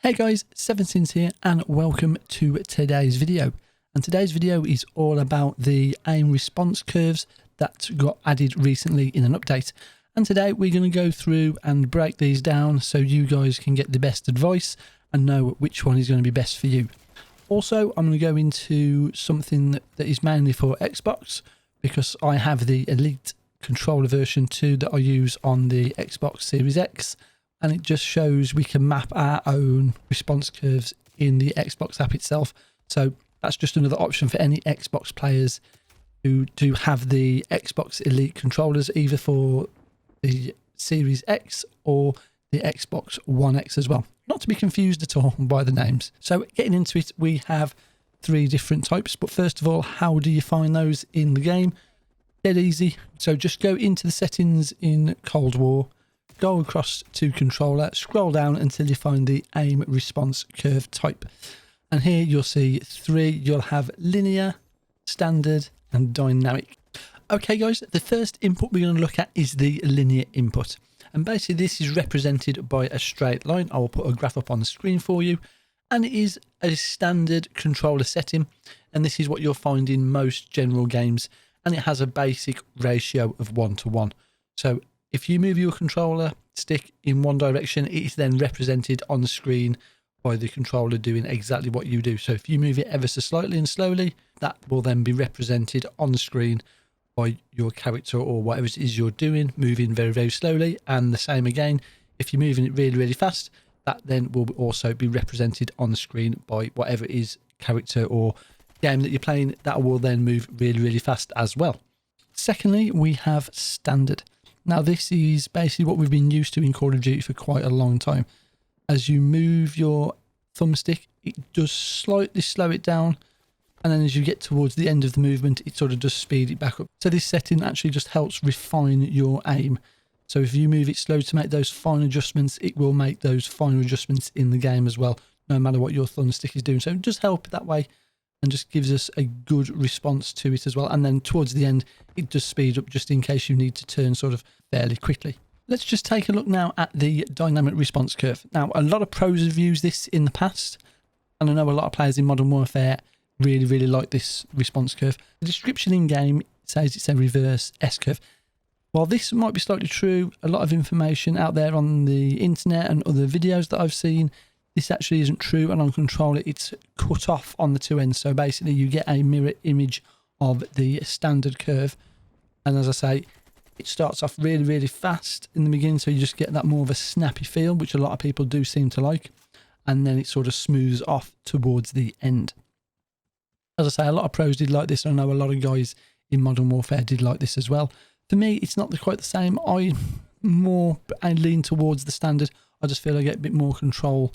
Hey guys, Seven Sins here and welcome to today's video. And today's video is all about the aim response curves that got added recently in an update. And today we're going to go through and break these down so you guys can get the best advice and know which one is going to be best for you. Also, I'm going to go into something that is mainly for Xbox because I have the Elite controller version 2 that I use on the Xbox Series X. And it just shows we can map our own response curves in the Xbox app itself. So that's just another option for any Xbox players who do have the Xbox Elite controllers, either for the Series X or the Xbox One X as well. Not to be confused at all by the names. So getting into it, we have three different types. But first of all, how do you find those in the game? Dead easy. So just go into the settings in Cold War. Go across to controller, scroll down until you find the aim response curve type. And here you'll see three. You'll have linear, standard and dynamic. Okay guys, the first input we're going to look at is the linear input. And basically this is represented by a straight line. I will put a graph up on the screen for you. And it is a standard controller setting. And this is what you'll find in most general games. And it has a basic ratio of 1:1. So if you move your controller stick in one direction, it is then represented on the screen by the controller doing exactly what you do. So if you move it ever so slightly and slowly, that will then be represented on the screen by your character or whatever it is you're doing, moving very, very slowly. And the same again, if you're moving it really, really fast, that then will also be represented on the screen by whatever it is character or game that you're playing. That will then move really, really fast as well. Secondly, we have standard. Now this is basically what we've been used to in Call of Duty for quite a long time. As you move your thumbstick, it does slightly slow it down, and then as you get towards the end of the movement, it sort of does speed it back up. So this setting actually just helps refine your aim. So if you move it slow to make those fine adjustments, it will make those fine adjustments in the game as well, no matter what your thumbstick is doing. So it does help that way and just gives us a good response to it as well. And then towards the end, it does speed up just in case you need to turn sort of fairly quickly. Let's just take a look now at the dynamic response curve. Now, a lot of pros have used this in the past, and I know a lot of players in Modern Warfare really, really like this response curve. The description in game says it's a reverse S-curve. While this might be slightly true, a lot of information out there on the internet and other videos that I've seen, this actually isn't true, and on controller it's cut off on the two ends. So basically you get a mirror image of the standard curve, and as I say, it starts off really, really fast in the beginning, so you just get that more of a snappy feel, which a lot of people do seem to like, and then it sort of smooths off towards the end. As I say, a lot of pros did like this, and I know a lot of guys in Modern Warfare did like this as well. For me, it's not quite the same. I lean towards the standard. I just feel I get a bit more control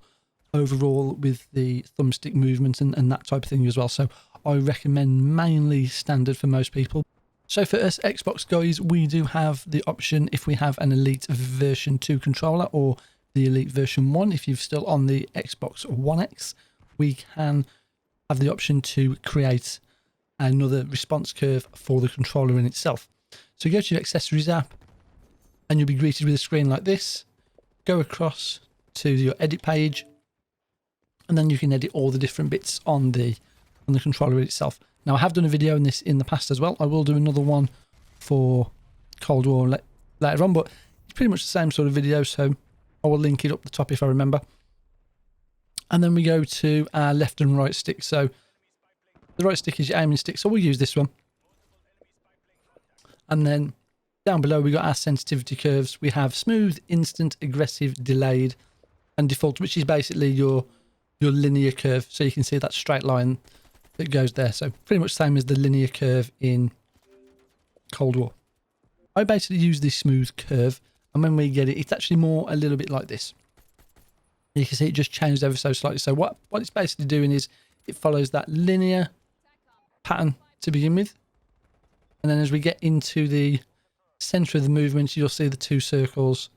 overall with the thumbstick movement and that type of thing as well. So I recommend mainly standard for most people. So for us Xbox guys, we do have the option, if we have an Elite version 2 controller or the Elite version 1, if you're still on the Xbox One X, we can have the option to create another response curve for the controller in itself. So go to your accessories app and you'll be greeted with a screen like this. Go across to your edit page, and then you can edit all the different bits on the controller itself. Now I have done a video on this in the past as well. I will do another one for Cold War later on, but it's pretty much the same sort of video, so I will link it up the top if I remember. And then we go to our left and right stick. So the right stick is your aiming stick, so we'll use this one. And then down below we got our sensitivity curves. We have smooth, instant, aggressive, delayed and default, which is basically your linear curve. So you can see that straight line that goes there. So pretty much same as the linear curve in Cold War. I basically use this smooth curve, and when we get it, it's actually more a little bit like this. You can see it just changed ever so slightly. So what it's basically doing is it follows that linear pattern to begin with. And then as we get into the center of the movement, you'll see the two circles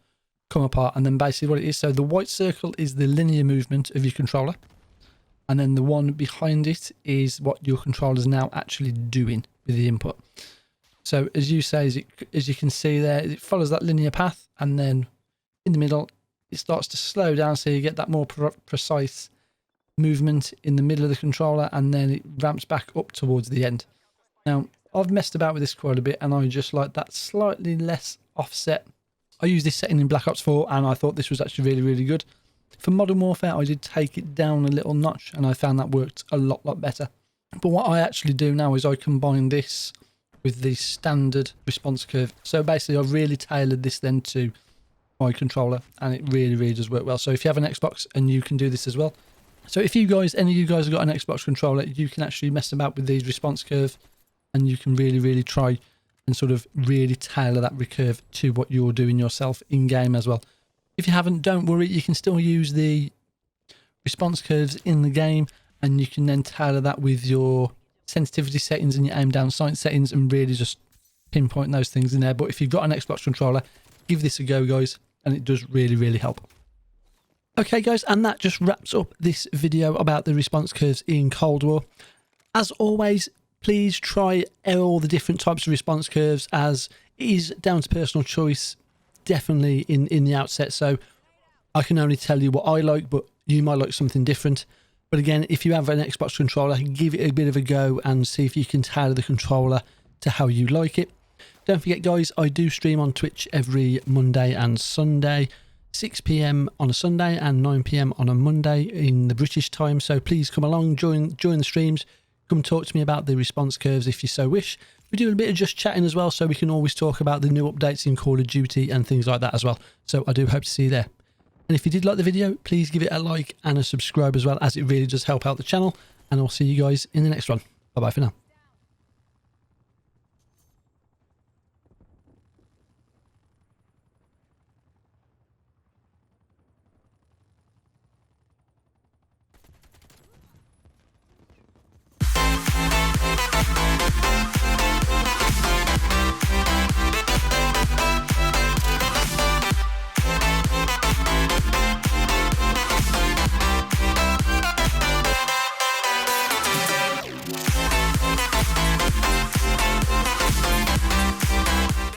come apart, and then basically what it is, so the white circle is the linear movement of your controller, and then the one behind it is what your controller is now actually doing with the input. So as you say, as you can see there, it follows that linear path, and then in the middle it starts to slow down, so you get that more precise movement in the middle of the controller, and then it ramps back up towards the end. Now, I've messed about with this quite a bit, and I just like that slightly less offset. I used this setting in Black Ops 4, and I thought this was actually really, really good. For Modern Warfare, I did take it down a little notch, and I found that worked a lot better. But what I actually do now is I combine this with the standard response curve. So basically, I've really tailored this then to my controller, and it really, really does work well. So if you have an Xbox, and you can do this as well. So if you guys, any of you guys have got an Xbox controller, you can actually mess about with these response curves, and you can really, really try and sort of really tailor that recurve to what you're doing yourself in game as well. If you haven't, don't worry, you can still use the response curves in the game, and you can then tailor that with your sensitivity settings and your aim down sight settings, and really just pinpoint those things in there. But if you've got an Xbox controller, give this a go, guys, and it does really, really help. Okay, guys, and that just wraps up this video about the response curves in Cold War. As always, please try all the different types of response curves, as it is down to personal choice, definitely in the outset. So I can only tell you what I like, but you might like something different. But again, if you have an Xbox controller, give it a bit of a go and see if you can tailor the controller to how you like it. Don't forget, guys, I do stream on Twitch every Monday and Sunday, 6 PM on a Sunday and 9 PM on a Monday in the British time. So please come along, join the streams. Come talk to me about the response curves if you so wish. We do a bit of just chatting as well, so we can always talk about the new updates in Call of Duty and things like that as well. So I do hope to see you there. And if you did like the video, please give it a like and a subscribe as well, as it really does help out the channel. And I'll see you guys in the next one. Bye bye for now.